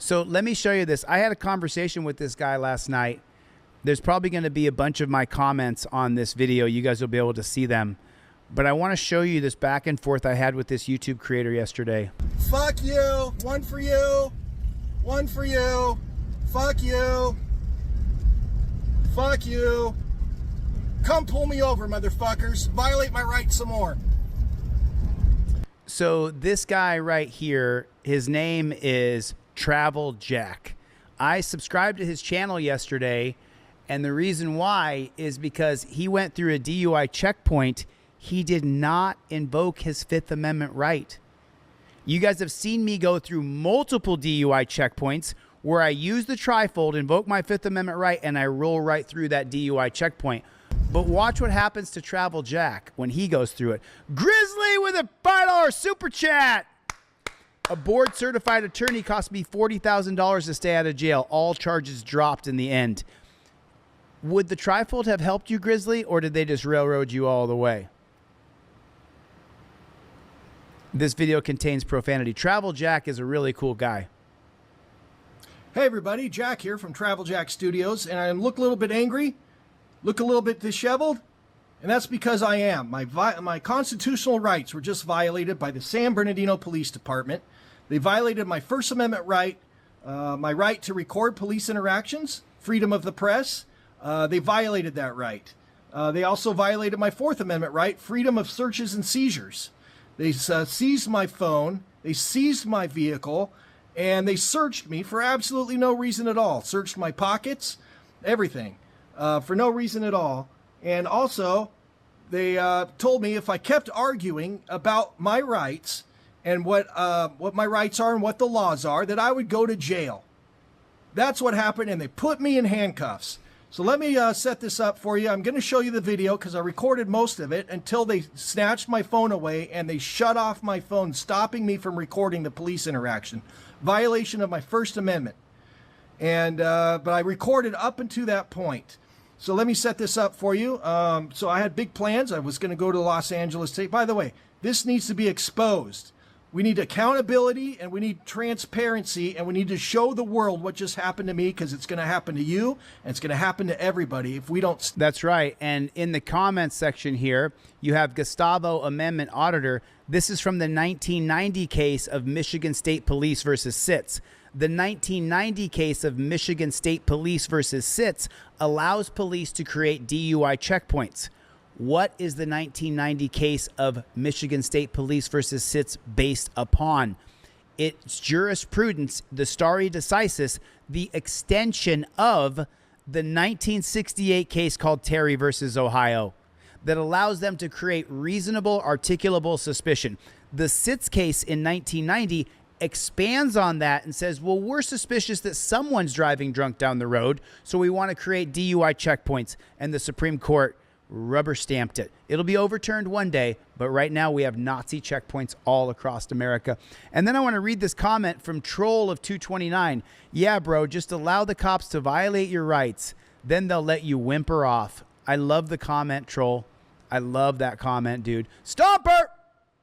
So let me show you this. I had a conversation with this guy last night. There's probably going to be a bunch of my comments on this video. You guys will be able to see them. But I want to show you this back and forth I had with this YouTube creator yesterday. Fuck you. One for you. One for you. Fuck you. Fuck you. Come pull me over, motherfuckers. Violate my rights some more. So this guy right here, his name is Travel Jack. I subscribed to his channel yesterday, and the reason why is because he went through a DUI checkpoint. He did not invoke his Fifth Amendment right. You guys have seen me go through multiple DUI checkpoints where I use the trifold, invoke my Fifth Amendment right, and I roll right through that DUI checkpoint. But watch what happens to Travel Jack when he goes through it. Grizzly with a $5 super chat. A board certified attorney cost me $40,000 to stay out of jail. All charges dropped in the end. Would the trifold have helped you, Grizzly, or did they just railroad you all the way? This video contains profanity. Travel Jack is a really cool guy. Hey everybody, Jack here from Travel Jack Studios, and I look a little bit angry, look a little bit disheveled, and that's because I am. My constitutional rights were just violated by the San Bernardino Police Department. They violated my First Amendment right, my right to record police interactions, freedom of the press. They violated that right. They also violated my Fourth Amendment right, freedom of searches and seizures. They seized my phone, they seized my vehicle, and they searched me for absolutely no reason at all. Searched my pockets, everything, for no reason at all. And also, they told me if I kept arguing about my rights and what my rights are and what the laws are, that I would go to jail. That's what happened, and they put me in handcuffs. So let me set this up for you. I'm going to show you the video because I recorded most of it until they snatched my phone away and they shut off my phone, stopping me from recording the police interaction. Violation of my First Amendment. And but I recorded up until that point. So let me set this up for you. So I had big plans. I was going to go to Los Angeles today. By the way, this needs to be exposed. We need accountability, and we need transparency, and we need to show the world what just happened to me, because it's going to happen to you, and it's going to happen to everybody if we don't. That's right. And in the comments section here, you have Gustavo Amendment Auditor. This is from the 1990 case of Michigan State Police versus SITS. The 1990 case of Michigan State Police versus SITS allows police to create DUI checkpoints. What is the 1990 case of Michigan State Police versus SITS based upon? It's jurisprudence, the stare decisis, the extension of the 1968 case called Terry versus Ohio that allows them to create reasonable, articulable suspicion. The SITS case in 1990 expands on that and says, well, we're suspicious that someone's driving drunk down the road, so we want to create DUI checkpoints, and the Supreme Court rubber stamped it. It'll be overturned one day, but right now we have Nazi checkpoints all across America. And then I want to read this comment from Troll of 229. Yeah, bro, just allow the cops to violate your rights. Then they'll let you whimper off. I love the comment, Troll. I love that comment, dude. Stomper!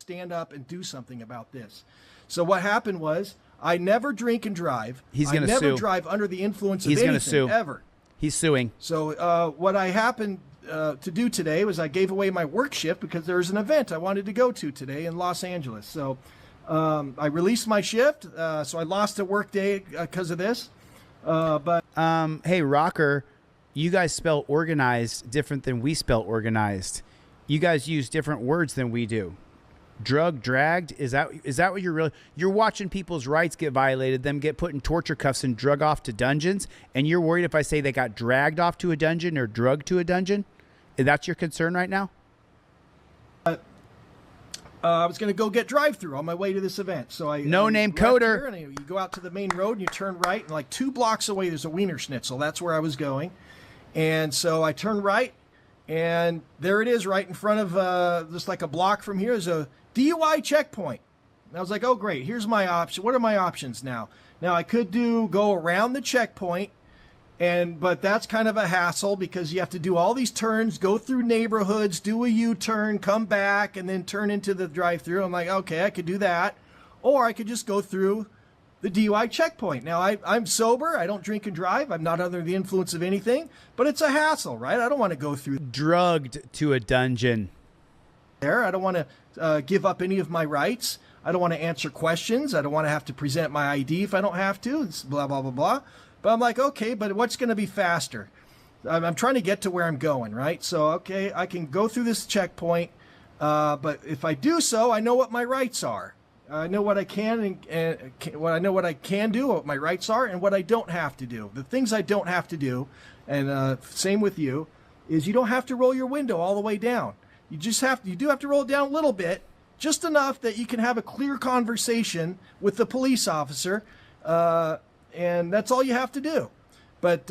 Stand up and do something about this. So what happened was, I never drink and drive. He's going to sue. I never drive under the influence of anything, going to sue. Ever. He's suing. So what I happened to do today was I gave away my work shift because there was an event I wanted to go to today in Los Angeles. So I released my shift, so I lost a work day because of this. Hey, Rocker, you guys spell organized different than we spell organized. You guys use different words than we do. Drug, dragged, is that what you're watching people's rights get violated, them get put in torture cuffs and drug off to dungeons, and you're worried if I say they got dragged off to a dungeon or drugged to a dungeon? That's your concern right now? I was going to go get drive-through on my way to this event. So I no-name coder. And you go out to the main road and you turn right, and like 2 blocks away there's a Wiener Schnitzel. That's where I was going. And so I turn right, and there it is right in front of just like a block from here is a DUI checkpoint. And I was like, oh great, here's my option. What are my options now? Now I could go around the checkpoint, but that's kind of a hassle because you have to do all these turns, go through neighborhoods, do a U-turn, come back, and then turn into the drive-through. I'm like, okay, I could do that. Or I could just go through the DUI checkpoint. Now, I'm sober. I don't drink and drive. I'm not under the influence of anything, but it's a hassle, right? I don't want to go through Drugged to a dungeon. there. I don't want to give up any of my rights. I don't want to answer questions. I don't want to have to present my ID if I don't have to. It's blah, blah, blah, blah. But I'm like, okay, but what's going to be faster? I'm trying to get to where I'm going, right? So, okay, I can go through this checkpoint, but if I do so, I know what my rights are. I know what I can and what I know what I can do, what my rights are, and what I don't have to do. The things I don't have to do, and same with you, is you don't have to roll your window all the way down. You do have to roll it down a little bit, just enough that you can have a clear conversation with the police officer, and that's all you have to do. But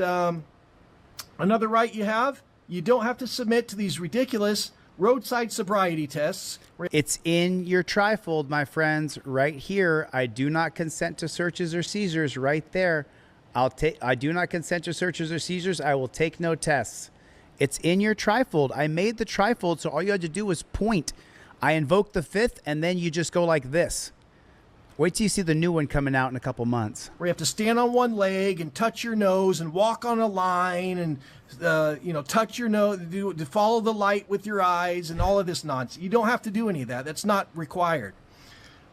another right you have, you don't have to submit to these ridiculous roadside sobriety tests. It's in your trifold, my friends, right here. I do not consent to searches or seizures right there. I do not consent to searches or seizures. I will take no tests. It's in your trifold. I made the trifold, so all you had to do was point. I invoke the fifth, and then you just go like this. Wait till you see the new one coming out in a couple months. Where you have to stand on one leg and touch your nose and walk on a line and touch your nose, to follow the light with your eyes and all of this nonsense. You don't have to do any of that. That's not required.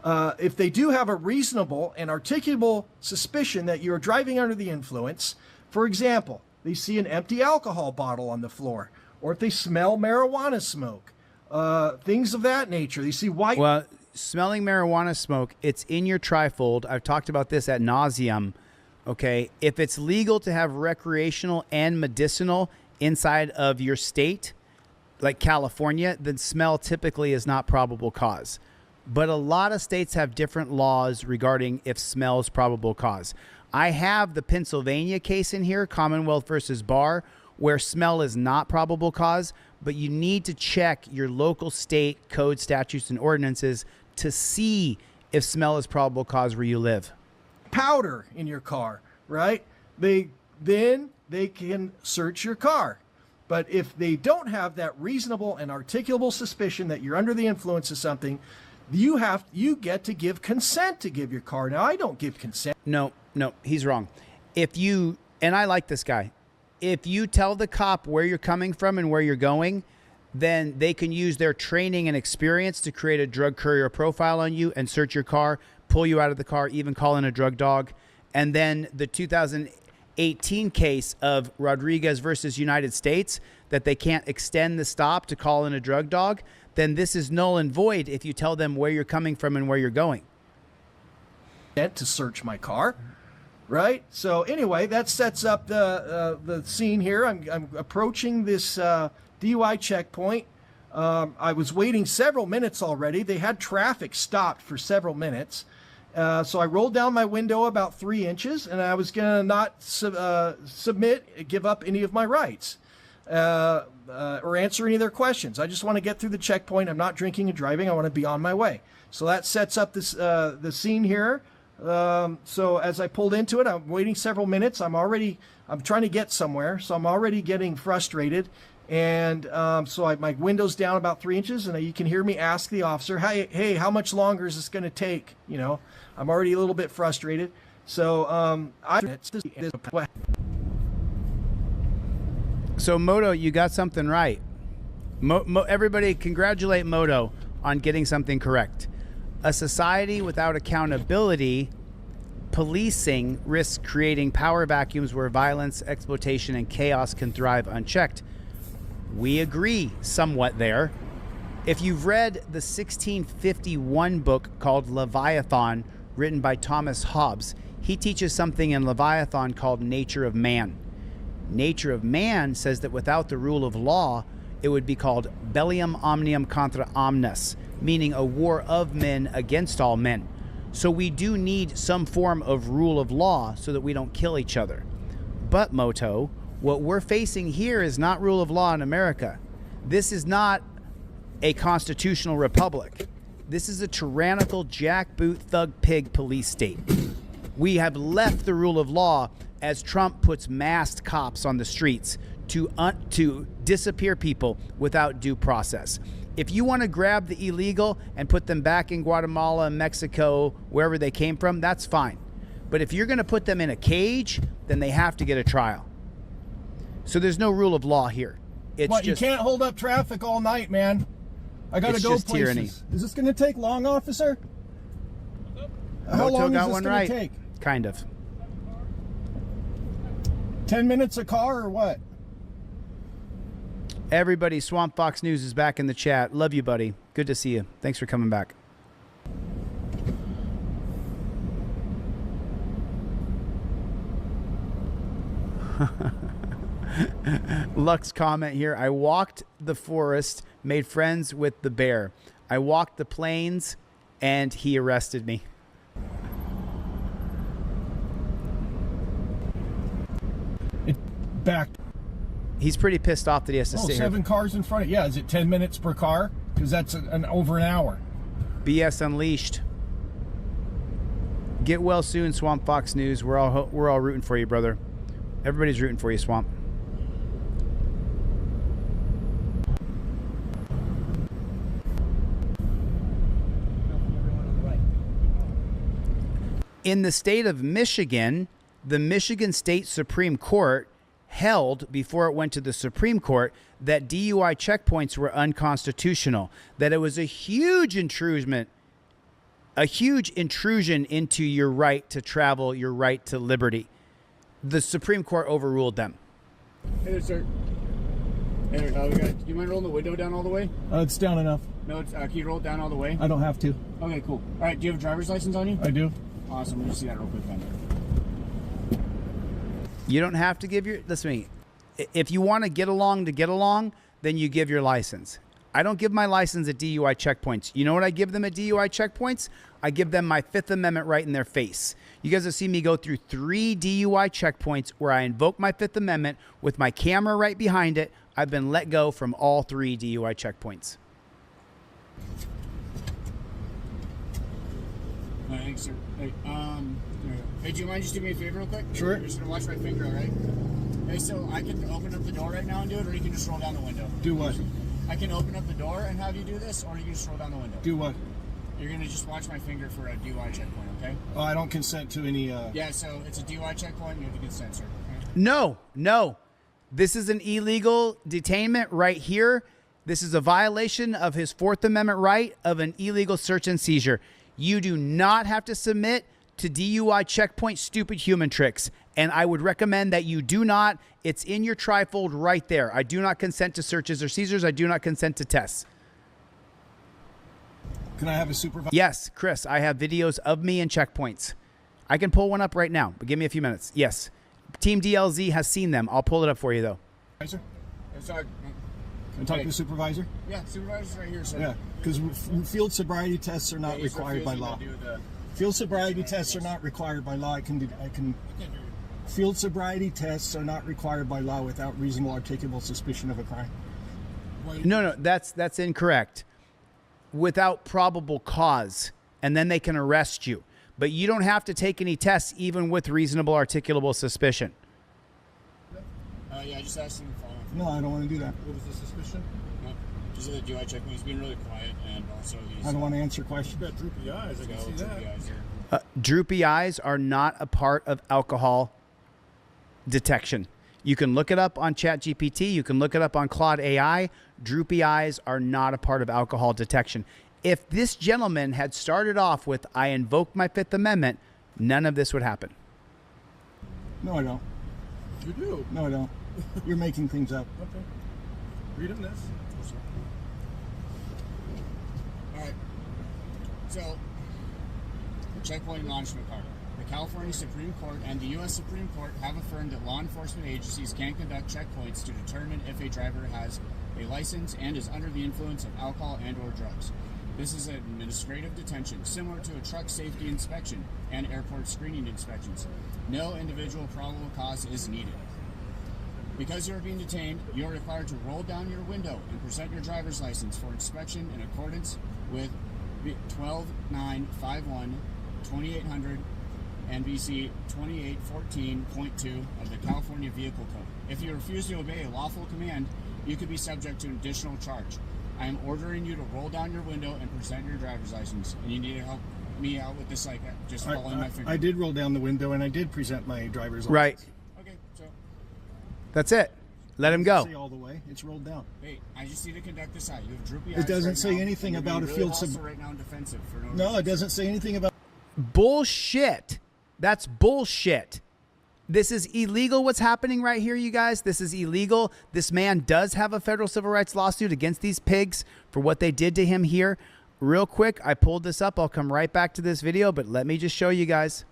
If they do have a reasonable and articulable suspicion that you're driving under the influence, for example, they see an empty alcohol bottle on the floor, or if they smell marijuana smoke, things of that nature. They see white. Well, smelling marijuana smoke, it's in your trifold. I've talked about this ad nauseum. Okay, if it's legal to have recreational and medicinal inside of your state, like California, then smell typically is not probable cause. But a lot of states have different laws regarding if smell is probable cause. I have the Pennsylvania case in here, Commonwealth versus Barr, where smell is not probable cause, but you need to check your local state code, statutes, and ordinances to see if smell is probable cause where you live. Powder in your car, right? They can search your car. But if they don't have that reasonable and articulable suspicion that you're under the influence of something, you get to give consent to give your car. Now, I don't give consent. No, he's wrong. And I like this guy. If you tell the cop where you're coming from and where you're going, then they can use their training and experience to create a drug courier profile on you and search your car, pull you out of the car, even call in a drug dog. And then the 2018 case of Rodriguez versus United States, that they can't extend the stop to call in a drug dog, then this is null and void if you tell them where you're coming from and where you're going. To search my car, right? So anyway, that sets up the scene here. I'm approaching this DUI checkpoint. I was waiting several minutes already. They had traffic stopped for several minutes. So I rolled down my window about 3 inches, and I was going to not give up any of my rights or answer any of their questions. I just want to get through the checkpoint. I'm not drinking and driving. I want to be on my way. So that sets up this the scene here. So as I pulled into it, I'm waiting several minutes. I'm trying to get somewhere, so I'm already getting frustrated. And so my window's down about 3 inches, and you can hear me ask the officer, hey, how much longer is this going to take? I'm already a little bit frustrated. So So Moto, you got something right. Everybody congratulate Moto on getting something correct. A society without accountability, policing risks creating power vacuums where violence, exploitation, and chaos can thrive unchecked. We agree somewhat there. If you've read the 1651 book called Leviathan, written by Thomas Hobbes, he teaches something in Leviathan called Nature of Man. Nature of Man says that without the rule of law, it would be called bellium omnium contra omnes, meaning a war of men against all men. So we do need some form of rule of law so that we don't kill each other. But Moto, what we're facing here is not rule of law in America. This is not a constitutional republic. This is a tyrannical jackboot thug pig police state. We have left the rule of law as Trump puts masked cops on the streets to disappear people without due process. If you want to grab the illegal and put them back in Guatemala, Mexico, wherever they came from, that's fine. But if you're going to put them in a cage, then they have to get a trial. So there's no rule of law here. It's What, just, you can't hold up traffic all night, man. I gotta It's go just places. tyranny. Is this gonna take long, officer? How Moto long got is this one gonna right. take? Kind of. 10 minutes a car or what? Everybody, Swamp Fox News is back in the chat. Love you, buddy. Good to see you. Thanks for coming back. Lux comment here. I walked the forest, made friends with the bear. I walked the plains, and he arrested me. It backed. He's pretty pissed off that he has to stay 7 here. cars in front of. Yeah, is it 10 minutes per car? Because that's over an hour. BS Unleashed. Get well soon, Swamp Fox News. We're all rooting for you, brother. Everybody's rooting for you, Swamp. In the state of Michigan, the Michigan State Supreme Court held, before it went to the Supreme Court, that DUI checkpoints were unconstitutional, that it was a huge intrusion into your right to travel, your right to liberty. The Supreme Court overruled them. Hey there, sir. Hey there, do you mind rolling the window down all the way? It's down enough. No, can you roll it down all the way? I don't have to. Okay, cool. All right, do you have a driver's license on you? I do. Awesome, let me see that real quick then. You don't have to give your... Listen to me. If you want to get along, then you give your license. I don't give my license at DUI checkpoints. You know what I give them at DUI checkpoints? I give them my Fifth Amendment right in their face. You guys have seen me go through 3 DUI checkpoints where I invoke my Fifth Amendment with my camera right behind it. I've been let go from all 3 DUI checkpoints. Thanks, sir. Hey, do you mind just doing me a favor real quick? Sure. You're just gonna watch my finger, all right? Hey, so I can open up the door right now and do it, or you can just roll down the window. Do what? I can open up the door and have you do this, or you can just roll down the window. Do what? You're gonna just watch my finger for a DUI checkpoint, okay? Oh, I don't consent to any. Yeah, so it's a DUI checkpoint, you have to consent, sir. Okay? No. This is an illegal detainment right here. This is a violation of his Fourth Amendment right of an illegal search and seizure. You do not have to submit to DUI checkpoint stupid human tricks. And I would recommend that you do not. It's in your trifold right there. I do not consent to searches or seizures. I do not consent to tests. Can I have a supervisor? Yes, Chris, I have videos of me in checkpoints. I can pull one up right now, but give me a few minutes. Yes. Team DLZ has seen them. I'll pull it up for you, though. Supervisor? Sorry. Can I talk to the supervisor? Yeah, supervisor's right here, sir. Yeah, because field sobriety tests are not required by law. Field sobriety tests are not required by law. Field sobriety tests are not required by law without reasonable articulable suspicion of a crime. No, that's incorrect. Without probable cause, and then they can arrest you. But you don't have to take any tests even with reasonable articulable suspicion. Yeah, I just asked him to follow. No, I don't want to do that. What was the suspicion? No, just a DUI check. He's being really quiet, and also he's... I don't want to answer questions. Got droopy eyes. I can see that. Eyes here. Droopy eyes are not a part of alcohol detection. You can look it up on ChatGPT. You can look it up on Claude AI. Droopy eyes are not a part of alcohol detection. If this gentleman had started off with, I invoke my Fifth Amendment, none of this would happen. No, I don't. You do. No, I don't. You're making things up. Okay. Read him this. All right. So, the checkpoint launched McCarter. The California Supreme Court and the U.S. Supreme Court have affirmed that law enforcement agencies can conduct checkpoints to determine if a driver has a license and is under the influence of alcohol and/or drugs. This is an administrative detention, similar to a truck safety inspection and airport screening inspections. No individual probable cause is needed. Because you are being detained, you are required to roll down your window and present your driver's license for inspection in accordance with 12951-2800 NBC 2814.2 of the California Vehicle Code. If you refuse to obey a lawful command, you could be subject to an additional charge. I am ordering you to roll down your window and present your driver's license. And you need help. me out with this, like, just following my finger? I did roll down the window and I did present my driver's license. Right. Okay, so, That's it. Let him It doesn't go. say all the way. It's rolled down. wait, I just need to conduct this out. You have droopy eyes. It doesn't right say now, anything and you're about being a really field sub- hostile right now and defensive for no No, reason. it doesn't say anything about. Bullshit. That's bullshit. This is illegal what's happening right here, you guys. This is illegal. This man does have a federal civil rights lawsuit against these pigs for what they did to him here. Real quick, I pulled this up. I'll come right back to this video, but let me just show you guys.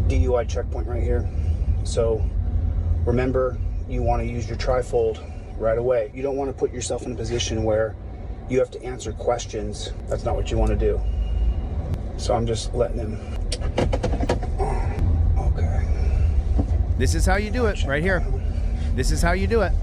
DUI checkpoint right here. So remember, you want to use your trifold right away. You don't want to put yourself in a position where you have to answer questions. That's not what you want to do. So I'm just letting him. Okay. This is how you do it right here. This is how you do it.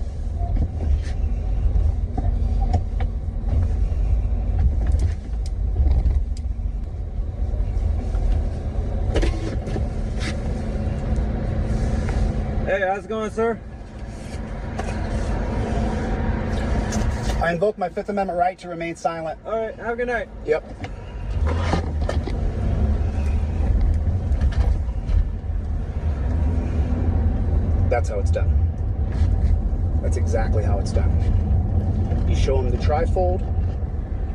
Hey, how's it going, sir? I invoke my Fifth Amendment right to remain silent. All right, have a good night. Yep. That's how it's done. That's exactly how it's done. You show him the trifold.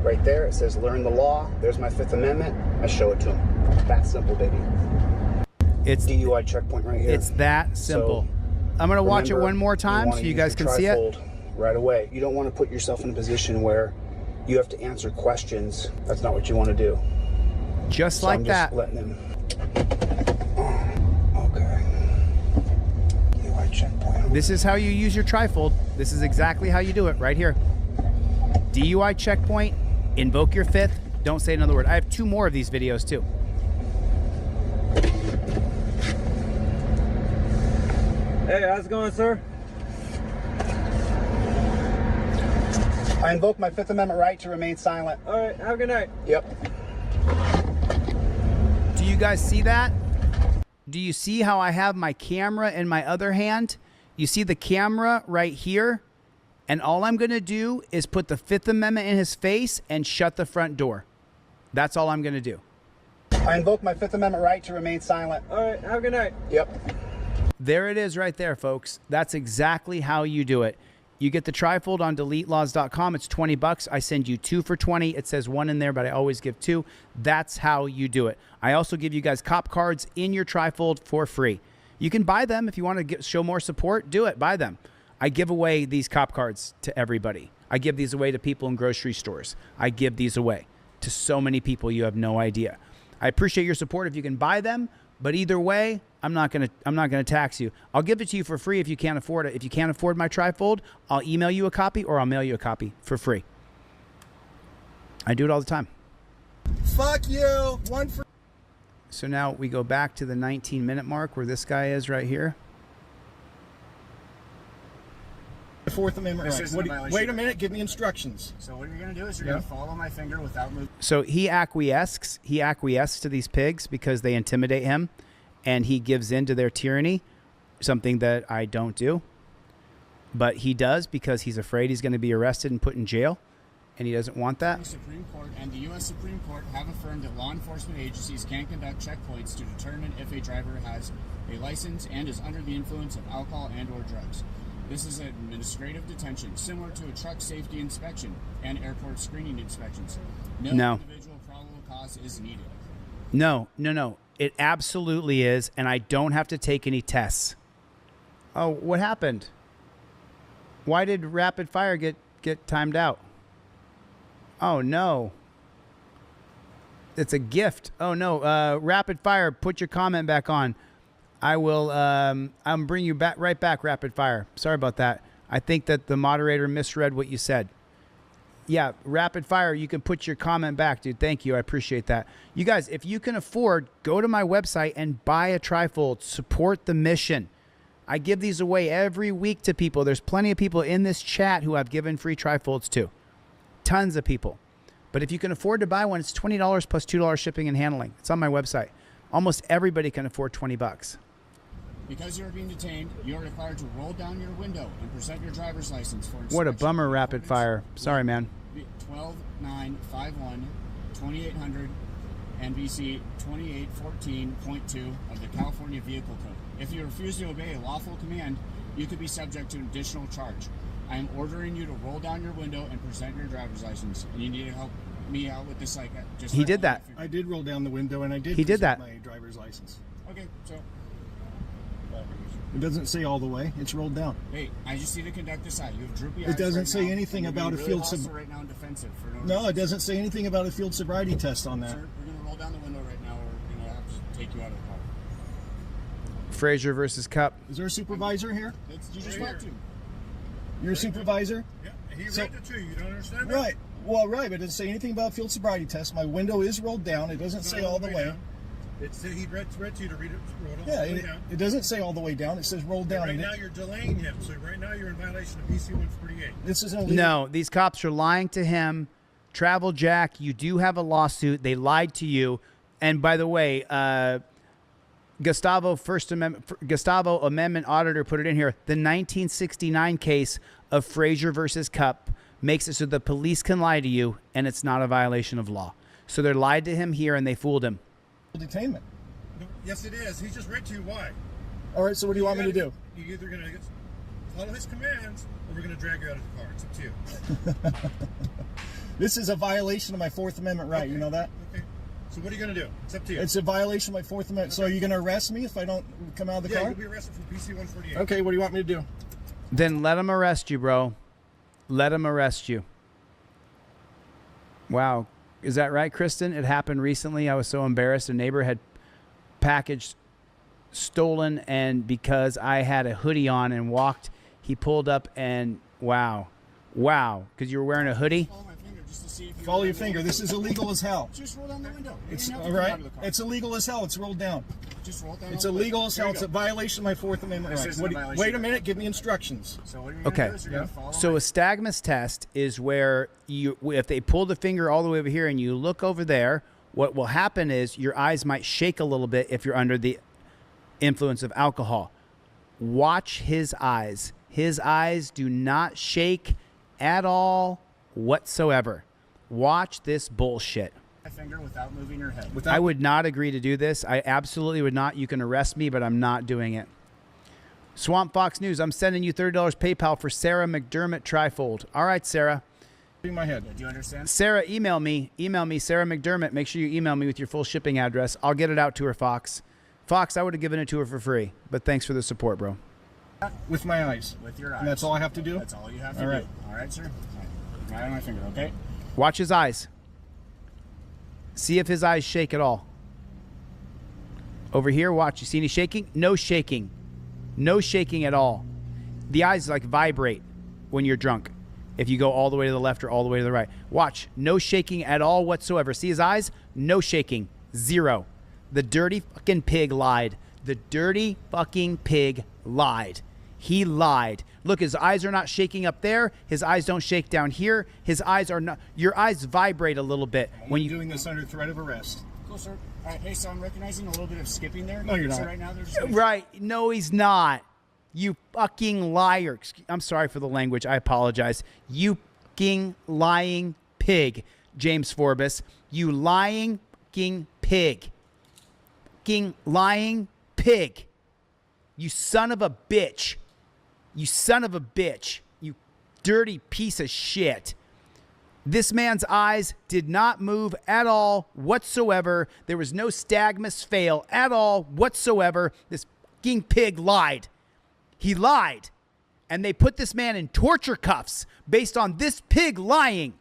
Right there, it says learn the law. There's my Fifth Amendment. I show it to him. That simple, baby. It's DUI checkpoint right here. It's that simple. I'm going to watch it Remember, one more time so wanna you use guys your can see it. trifold right away. You don't want to put yourself in a position where you have to answer questions. That's not what you want to do. Just So like I'm that. just letting him. Okay. DUI checkpoint. This is how you use your trifold. This is exactly how you do it right here. DUI checkpoint, invoke your fifth. Don't say another word. I have 2 more of these videos too. Hey, how's it going, sir? I invoke my Fifth Amendment right to remain silent. All right, have a good night. Yep. Do you guys see that? Do you see how I have my camera in my other hand? You see the camera right here? And all I'm going to do is put the Fifth Amendment in his face and shut the front door. That's all I'm going to do. I invoke my Fifth Amendment right to remain silent. All right, have a good night. Yep. There it is right there, folks. That's exactly how you do it. You get the trifold on DeleteLawz.com. It's $20. I send you 2 for $20. It says 1 in there, but I always give 2. That's how you do it. I also give you guys cop cards in your trifold for free. You can buy them if you want to show more support. Do it. Buy them. I give away these cop cards to everybody. I give these away to people in grocery stores. I give these away to so many people you have no idea. I appreciate your support if you can buy them, but either way, I'm not gonna tax you. I'll give it to you for free if you can't afford it. If you can't afford my trifold, I'll email you a copy or I'll mail you a copy for free. I do it all the time. Fuck you. 1 for. So now we go back to the 19-minute mark where this guy is right here. The Fourth Amendment This right. isn't a violation. Wait a minute. Give me instructions. So what you're going to do is you're going to follow my finger without moving. So he acquiesces to these pigs because they intimidate him, and he gives in to their tyranny, something that I don't do. But he does because he's afraid he's going to be arrested and put in jail, and he doesn't want that. The Supreme Court and the U.S. Supreme Court have affirmed that law enforcement agencies can conduct checkpoints to determine if a driver has a license and is under the influence of alcohol and or drugs. This is an administrative detention, similar to a truck safety inspection and airport screening inspections. No individual probable cause is needed. No. It absolutely is, and I don't have to take any tests. Oh, what happened? Why did rapid fire get timed out? Oh, no. It's a gift. Oh, no. Rapid fire, put your comment back on. I will I'm bring you back right back, rapid fire. Sorry about that. I think that the moderator misread what you said. Yeah, rapid fire, you can put your comment back, dude. Thank you. I appreciate that. You guys, if you can afford, go to my website and buy a trifold. Support the mission. I give these away every week to people. There's plenty of people in this chat who I've given free trifolds to. Tons of people. But if you can afford to buy one, it's $20 plus $2 shipping and handling. It's on my website. Almost everybody can afford $20. Because you are being detained, you are required to roll down your window and present your driver's license for inspection. What a bummer, rapid fire. Sorry, man. 12-9-51-2800 NVC 2814.2 of the California Vehicle Code. If you refuse to obey a lawful command, you could be subject to an additional charge. I am ordering you to roll down your window and present your driver's license. And you need to help me out with this, like, just He did that. I did roll down the window, and I did. He did present that. My driver's license. Okay, so. It doesn't say all the way. It's rolled down. Hey, I just need to conduct this out. You have droopy eyes. It doesn't right say now, anything and you're about a being really field hostile right now and defensive for no No, reason. it doesn't say anything about a field sobriety test on that. Sir, we're going to roll down the window right now, or we're going to have to take you out of the car. Frazier versus Cup. Is there a supervisor here? You just talked to. You're a supervisor? Yeah, he So- read it to you. You don't understand that? Right. Well, right, but it doesn't say anything about field sobriety test. My window is rolled down. It doesn't It's say not all the way. down. It said he read to you to read it. Roll it all Yeah, the way it, down. it doesn't say all the way down. It says rolled down. Right And now you're delaying him. So right now you're in violation of PC 148. this isn't illegal. No, these cops are lying to him. Travel Jack, you do have a lawsuit. They lied to you. And by the way, Gustavo Amendment Auditor put it in here. The 1969 case of Frazier versus Cup makes it so the police can lie to you, and it's not a violation of law. So they lied to him here, and they fooled him. Detainment. No, yes, it is. He just read to you why. All right, so what do you want me to do? You're either going to follow his commands or we're going to drag you out of the car. It's up to you. This is a violation of my Fourth Amendment right. Okay. You know that? Okay. So what are you going to do? It's up to you. It's a violation of my Fourth Amendment. So are you going to arrest me if I don't come out of the yeah, car? you'll be arrested for PC 148. Okay, what do you want me to do? Then let him arrest you, bro. Let him arrest you. Wow. Is that right, Kristen? It happened recently. I was so embarrassed. A neighbor had package stolen, and because I had a hoodie on and walked, he pulled up and wow. Because you were wearing a hoodie? Follow my finger just to see if you Follow your finger. This is illegal as hell. Just roll down the window. You It's don't have all to come right. out of the car. It's illegal as hell. It's rolled down. Just roll down It's all the way. illegal as There hell. you It's a go. violation of my Fourth Amendment This rights. isn't a violation Wait a of minute. Give me instructions. So what you're going to Okay. do is you're going to follow So a stagmus test is where if they pull the finger all the way over here and you look over there, what will happen is your eyes might shake a little bit if you're under the influence of alcohol. Watch his eyes. His eyes do not shake at all whatsoever. Watch this bullshit. my finger without moving your head. I would not agree to do this. I absolutely would not. You can arrest me, but I'm not doing it. Swamp Fox News, I'm sending you $30 PayPal for Sarah McDermott trifold. All right, Sarah. In my head. Do you understand? Sarah, email me, Sarah McDermott. Make sure you email me with your full shipping address. I'll get it out to her, Fox. Fox, I would have given it to her for free, but thanks for the support, bro. With my eyes. With your eyes. And that's all I have to do? That's all you have to All right. do. All right, sir? All right. Right on my finger, okay? Watch his eyes. See if his eyes shake at all. Over here, watch. You see any shaking? No shaking. No shaking at all. The eyes like vibrate when you're drunk. If you go all the way to the left or all the way to the right. Watch. No shaking at all whatsoever. See his eyes? No shaking. Zero. The dirty fucking pig lied. The dirty fucking pig lied. He lied. Look, his eyes are not shaking up there. His eyes don't shake down here. His eyes are not. Your eyes vibrate a little bit when you. doing this under threat of arrest. Cool, sir. All right, hey, so I'm recognizing a little bit of skipping there. No, you're So not. right now, there's just Right. No, he's not. You fucking liar. I'm sorry for the language. I apologize. You fucking lying pig, James Forbes. You lying fucking pig. Fucking lying pig. You son of a bitch. You son of a bitch. You dirty piece of shit. This man's eyes did not move at all whatsoever. There was no stagmus fail at all whatsoever. This fucking pig lied. He lied. And they put this man in torture cuffs based on this pig lying.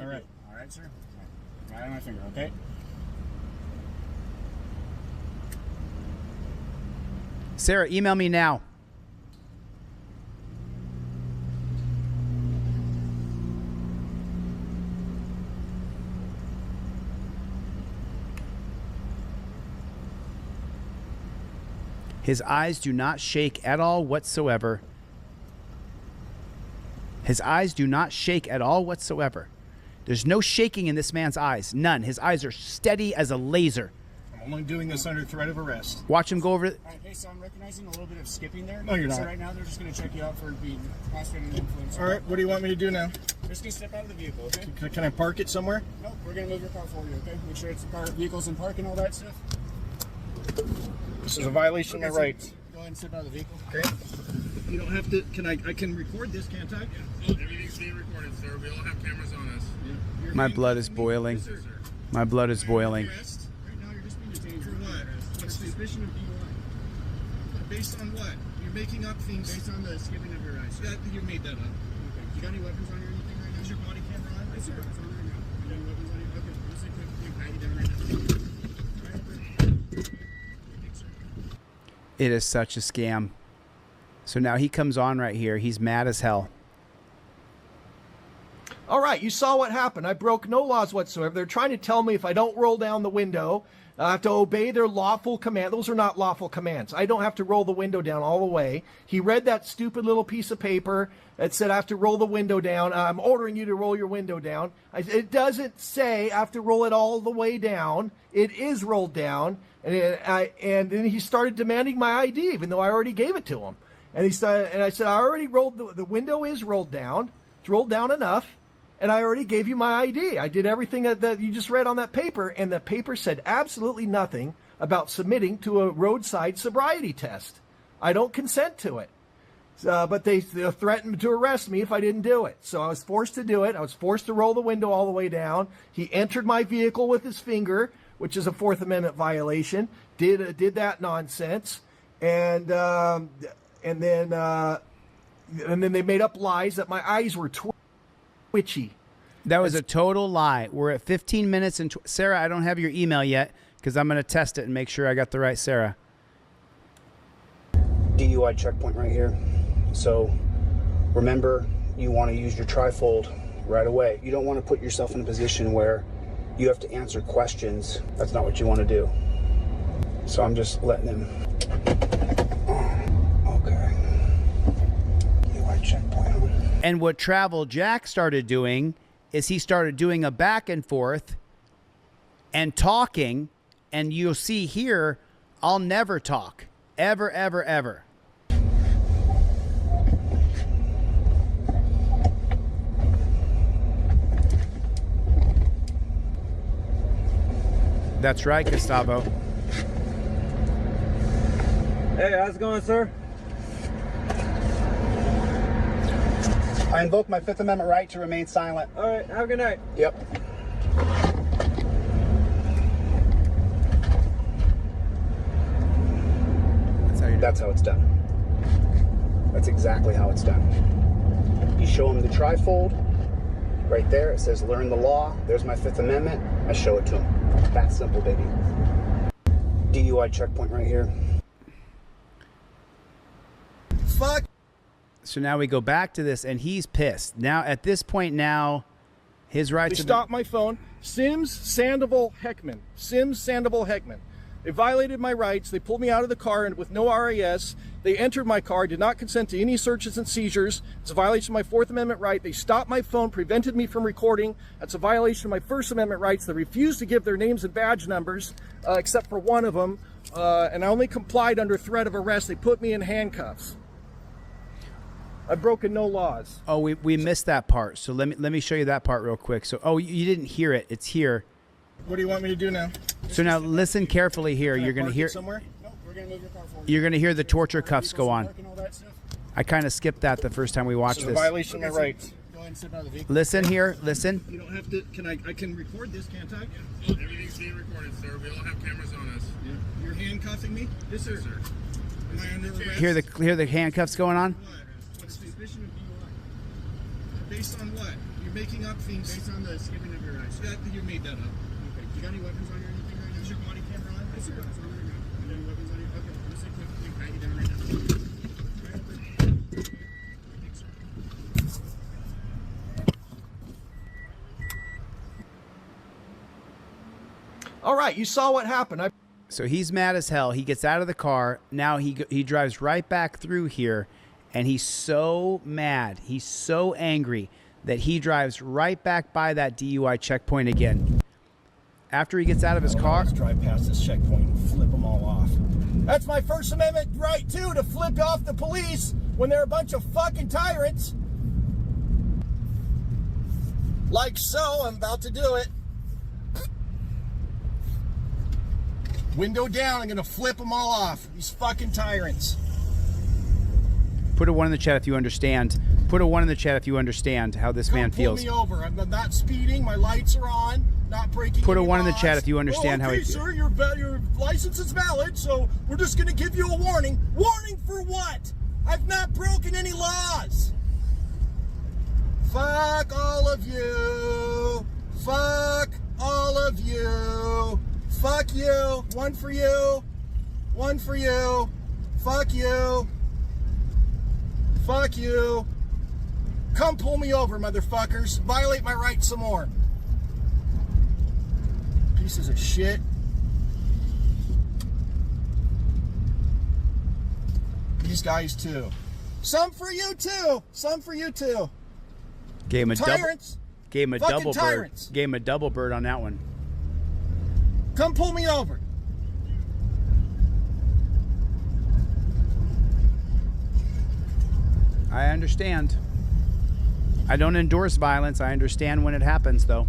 All right. All right, sir. All right. Right on my finger, okay? Sarah, email me now. His eyes do not shake at all whatsoever. His eyes do not shake at all whatsoever. There's no shaking in this man's eyes. None. His eyes are steady as a laser. I'm only doing this under threat of arrest. Watch him go over. All right, hey, so I'm recognizing a little bit of skipping there. No, you're So not. right now they're just going to check you out for being prostrated and influence. All right, what do you want me to do now? Just going to step out of the vehicle, okay? Can I park it somewhere? No, we're going to move your car for you, okay? Make sure it's car, vehicles in park and all that stuff. This is a violation of my Okay, so rights. Go ahead and step out of the vehicle. Okay. You don't have to. I can record this, can't I? Oh, everything's being recorded, sir. We all have cameras on us. My blood is boiling. My blood is boiling. Arrest? Right now you're just being detained For what? What's the suspicion of DUI? Based on what? You're making up things. Based on the skipping of your rights. Yeah, you made that up. Okay. You got any weapons on you or anything right now? Is your body camera on? Yes, sir. It's on right now. You got any weapons on you? Okay. Just a quick pat you down right now. Right. Thanks, sir. It is such a scam. So now he comes on right here. He's mad as hell. All right, you saw what happened. I broke no laws whatsoever. They're trying to tell me if I don't roll down the window, I have to obey their lawful command. Those are not lawful commands. I don't have to roll the window down all the way. He read that stupid little piece of paper that said I have to roll the window down. I'm ordering you to roll your window down. It doesn't say I have to roll it all the way down. It is rolled down. And then he started demanding my ID, even though I already gave it to him. And I said, I already rolled, the window is rolled down. It's rolled down enough. And I already gave you my ID. I did everything that you just read on that paper. And the paper said absolutely nothing about submitting to a roadside sobriety test. I don't consent to it. But they threatened to arrest me if I didn't do it. So I was forced to do it. I was forced to roll the window all the way down. He entered my vehicle with his finger, which is a Fourth Amendment violation. Did that nonsense. And then they made up lies that my eyes were twitchy. That was a total lie. We're at 15 minutes and Sarah, I don't have your email yet because I'm going to test it and make sure I got the right Sarah. DUI checkpoint right here. So remember, you want to use your trifold right away. You don't want to put yourself in a position where you have to answer questions. That's not what you want to do. So I'm just letting him. Okay. DUI checkpoint. And what Travel Jack started doing is he started doing a back and forth and talking. And you'll see here, I'll never talk. Ever, ever, ever. That's right, Gustavo. Hey, how's it going, sir? I invoke my Fifth Amendment right to remain silent. All right, have a good night. Yep. That's how it's done. That's exactly how it's done. You show him the trifold. Right there, it says learn the law. There's my Fifth Amendment. I show it to him. That simple, baby. DUI checkpoint right here. Fuck. So now we go back to this, and he's pissed. Now, at this point now, his rights They have stopped my phone. Sims Sandoval Heckman. They violated my rights. They pulled me out of the car and with no RAS. They entered my car, did not consent to any searches and seizures. It's a violation of my Fourth Amendment right. They stopped my phone, prevented me from recording. That's a violation of my First Amendment rights. They refused to give their names and badge numbers, except for one of them. And I only complied under threat of arrest. They put me in handcuffs. I've broken no laws. Oh, we missed that part. So let me show you that part real quick. So, oh, you didn't hear it. It's here. What do you want me to do now? So now listen carefully here. Can I You're going to park hear. it somewhere? No, we're going to move your car for you. You're going to hear the torture cuffs go on. Park and all that stuff. I kind of skipped that the first time we watched This is a this. violation of my rights. Go ahead and step out of the vehicle. Listen here. Listen. You don't have to. I can record this, can't I? Oh, everything's being recorded, sir. We all have cameras on us. You're handcuffing me? Yes, sir. Am I under arrest? Hear the handcuffs going on. What? What's the Suspicion of DUI. based on what? You're making up things. Based on the skipping of your rights. Yeah, you made that up. Okay. You got any weapons on you or anything right now? Is your body camera on? Yes, sir. It's on right now. You got any weapons on you? Okay. Just a quick pat you down right now. Right. Thanks, sir. All right, you saw what happened. So he's mad as hell. He gets out of the car. Now he drives right back through here, and he's so mad. He's so angry that he drives right back by that DUI checkpoint again. After he gets out of his car. Let's drive past this checkpoint and flip them all off. That's my First Amendment right, too, to flip off the police when they're a bunch of fucking tyrants. Like so, I'm about to do it. Window down, I'm gonna flip them all off. These fucking tyrants. Put a 1 in the chat if you understand. Put a 1 in the chat if you understand how this man feels. Pull me over. I'm not speeding. My lights are on. Not breaking. Put a any 1 in the laws. chat if you understand how he feels. Sir, your license is valid, so we're just gonna give you a warning. Warning for what? I've not broken any laws. Fuck all of you. Fuck all of you. Fuck you. 1 for you. 1 for you. Fuck you. Fuck you. Come pull me over, motherfuckers. Violate my rights some more. Pieces of shit. These guys too. Some for you too. Some for you too. Gave him a Tyrants. Gave him a Fucking double tyrants. bird. Gave him a double bird on that one. Come pull me over. I understand. I don't endorse violence. I understand when it happens, though.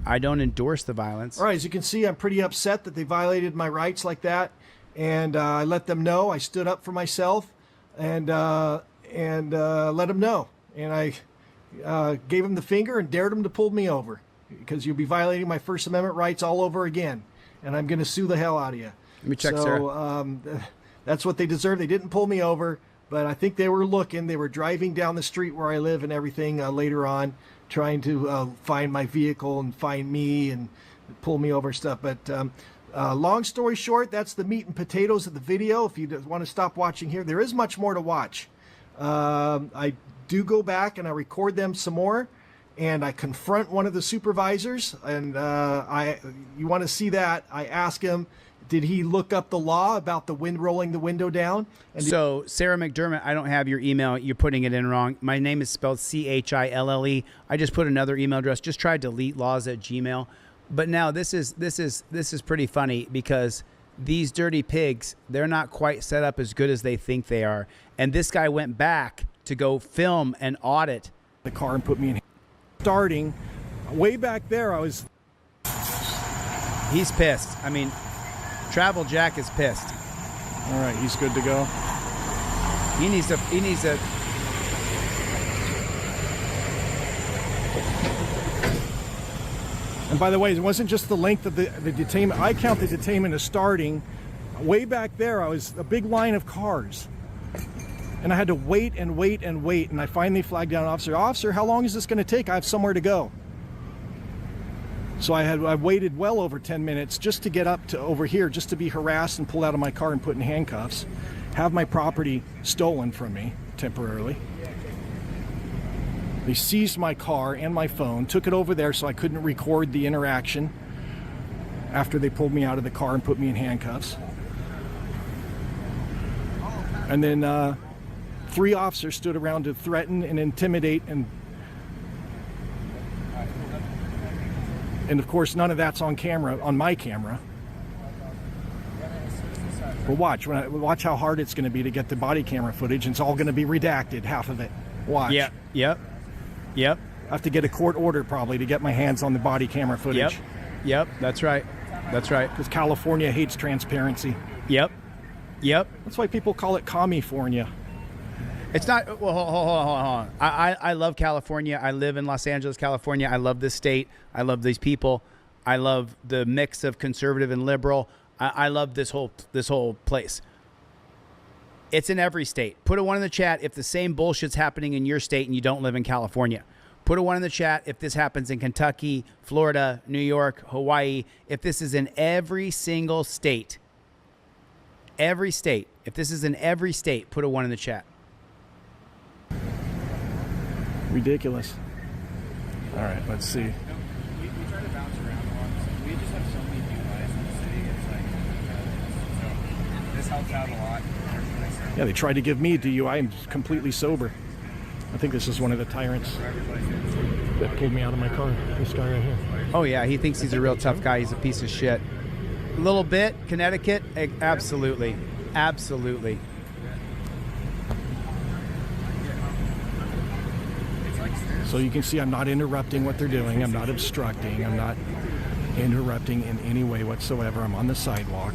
I don't endorse the violence. All right, as you can see, I'm pretty upset that they violated my rights like that, and I let them know. I stood up for myself and let them know, and I gave them the finger and dared them to pull me over because you'll be violating my First Amendment rights all over again, and I'm going to sue the hell out of you. Let me check, Sarah. That's what they deserve. They didn't pull me over, but I think they were looking. They were driving down the street where I live and everything later on, trying to find my vehicle and find me and pull me over stuff. But long story short, that's the meat and potatoes of the video. If you want to stop watching here, there is much more to watch. I do go back and I record them some more, and I confront one of the supervisors. And you want to see that? I ask him, did he look up the law about the wind rolling the window down? And So, Sarah McDermott, I don't have your email. You're putting it in wrong. My name is spelled Chille. I just put another email address. Just try delete Lawz@gmail. But now this is pretty funny because these dirty pigs, they're not quite set up as good as they think they are. And this guy went back to go film and audit the car and put me in. Starting way back there, I was. He's pissed. I mean, Travel Jack is pissed. All right, he's good to go. He needs to. And by the way, it wasn't just the length of the detainment. I count the detainment as starting. Way back there, I was a big line of cars. And I had to wait and wait and wait. And I finally flagged down an officer. Officer, how long is this going to take? I have somewhere to go. So I waited well over 10 minutes just to get up to over here, just to be harassed and pulled out of my car and put in handcuffs. Have my property stolen from me temporarily. They seized my car and my phone, took it over there so I couldn't record the interaction after they pulled me out of the car and put me in handcuffs. And then 3 officers stood around to threaten and intimidate, and of course none of that's on camera, on my camera. But watch how hard it's going to be to get the body camera footage, and it's all going to be redacted, half of it. Watch. Yep. I have to get a court order probably to get my hands on the body camera footage. Yep. That's right. Because California hates transparency. Yep. That's why people call it California. It's not. Well, hold on. I love California. I live in Los Angeles, California. I love this state. I love these people. I love the mix of conservative and liberal. I love this whole place. It's in every state. Put a 1 in the chat if the same bullshit's happening in your state and you don't live in California. Put a 1 in the chat if this happens in Kentucky, Florida, New York, Hawaii. If this is in every single state. Every state. If this is in every state, put a 1 in the chat. Ridiculous. All right, let's see. We try to bounce around a lot. We just have so many DUIs in the city. It's like, so this helps out a lot. Yeah, they tried to give me a DUI. I'm completely sober. I think this is one of the tyrants that pulled me out of my car. This guy right here. Oh, yeah, he thinks he's a real tough guy. He's a piece of shit. A little bit. Connecticut? Absolutely. Absolutely. So you can see I'm not interrupting what they're doing. I'm not obstructing. I'm not interrupting in any way whatsoever. I'm on the sidewalk.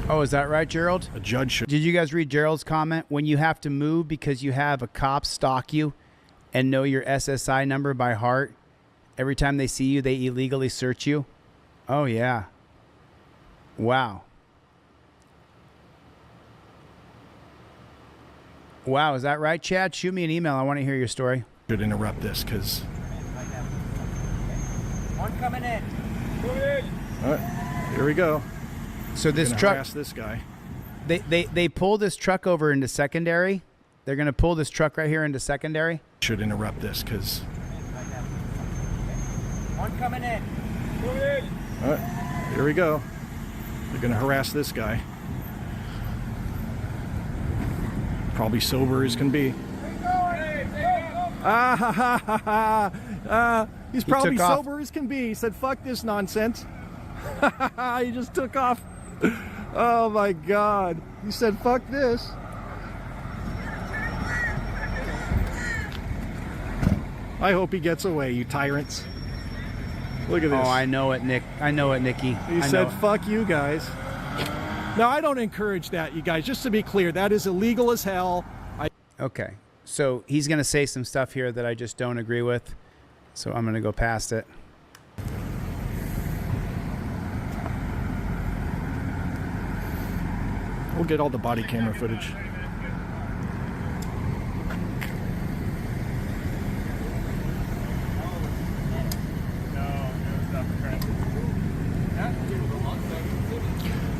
Oh, is that right, Gerald? A judge should. Did you guys read Gerald's comment? When you have to move because you have a cop stalk you and know your SSI number by heart, every time they see you, they illegally search you? Oh, yeah. Wow. Wow, is that right, Chad? Shoot me an email. I want to hear your story. Should interrupt this because. One coming in. All right, here we go. So this Gonna truck, harass this guy. they pull this truck over into secondary. They're going to pull this truck right here into secondary. Should interrupt this because. One coming in. All right, here we go. They're going to harass this guy. Probably sober as can be. He's probably sober as can be. He said, "Fuck this nonsense." He just took off. Oh my God. He said, "Fuck this." I hope he gets away, you tyrants. Look at this. Oh, I know it, Nick. I know it, Nikki. He said, "Fuck you guys." Now, I don't encourage that, you guys. Just to be clear, that is illegal as hell. Okay. So he's going to say some stuff here that I just don't agree with. So I'm going to go past it. We'll get all the body camera footage.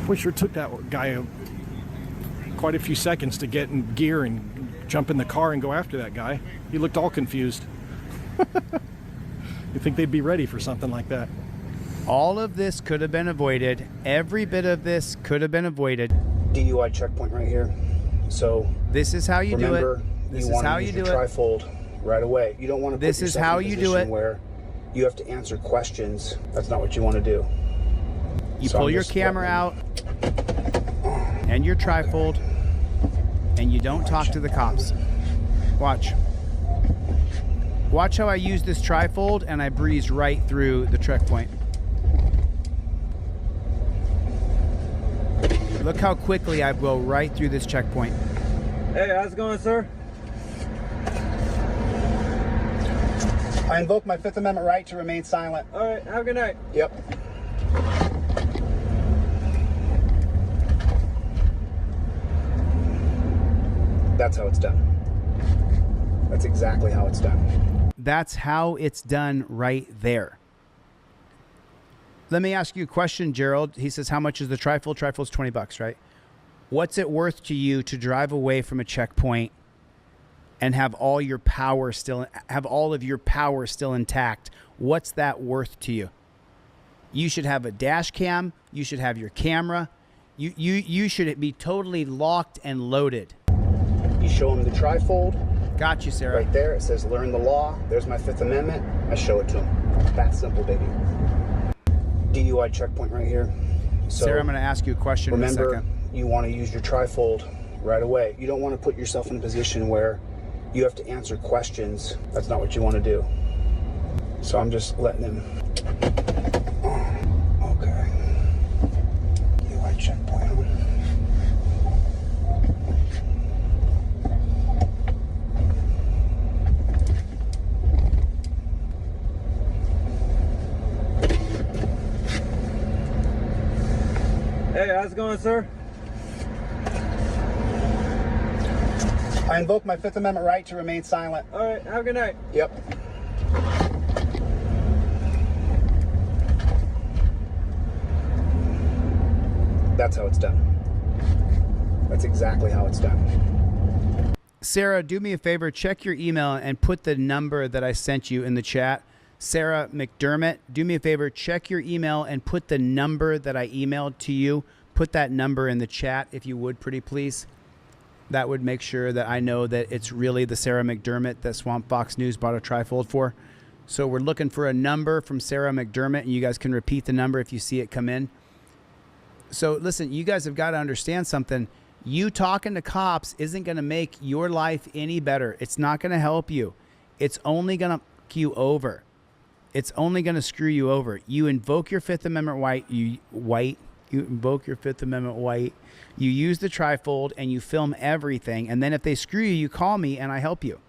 We sure took that guy quite a few seconds to get in gear and jump in the car and go after that guy. He looked all confused. You think they'd be ready for something like that? All of this could have been avoided. Every bit of this could have been avoided. DUI checkpoint right here. So this is how you do it. This is how you do it. Trifold right away. You don't want to. This is how you do it. Where you have to answer questions. That's not what you want to do. You pull your camera out and your trifold, and you don't talk to the cops. Watch. Watch how I use this trifold and I breeze right through the checkpoint. Look how quickly I go right through this checkpoint. Hey, how's it going, sir? I invoke my Fifth Amendment right to remain silent. All right, have a good night. Yep. That's how it's done. That's exactly how it's done. That's how it's done right there. Let me ask you a question, Gerald. He says, how much is the trifold? Trifold's $20, right? What's it worth to you to drive away from a checkpoint and have all your power still, have all of your power still intact? What's that worth to you? You should have a dash cam. You should have your camera. You should be totally locked and loaded. You show him the trifold. Got you, Sarah. Right there, it says learn the law. There's my Fifth Amendment. I show it to him. That simple, baby. DUI checkpoint right here. So Sarah, I'm going to ask you a question in a second. Remember, you want to use your trifold right away. You don't want to put yourself in a position where you have to answer questions. That's not what you want to do. So I'm just letting him. Okay. DUI checkpoint on. Hey, how's it going, sir? I invoke my Fifth Amendment right to remain silent. All right, have a good night. Yep. That's how it's done. That's exactly how it's done. Sarah, do me a favor. Check your email and put the number that I sent you in the chat. Sarah McDermott, do me a favor. Check your email and put the number that I emailed to you. Put that number in the chat if you would, pretty please. That would make sure that I know that it's really the Sarah McDermott that Swamp Fox News bought a trifold for. So we're looking for a number from Sarah McDermott, and you guys can repeat the number if you see it come in. So listen, you guys have got to understand something. You talking to cops isn't going to make your life any better. It's not going to help you. It's only going to fuck you over. It's only going to screw you over. You invoke your Fifth Amendment You invoke your Fifth Amendment you use the trifold and you film everything. And then if they screw you, you call me and I help you.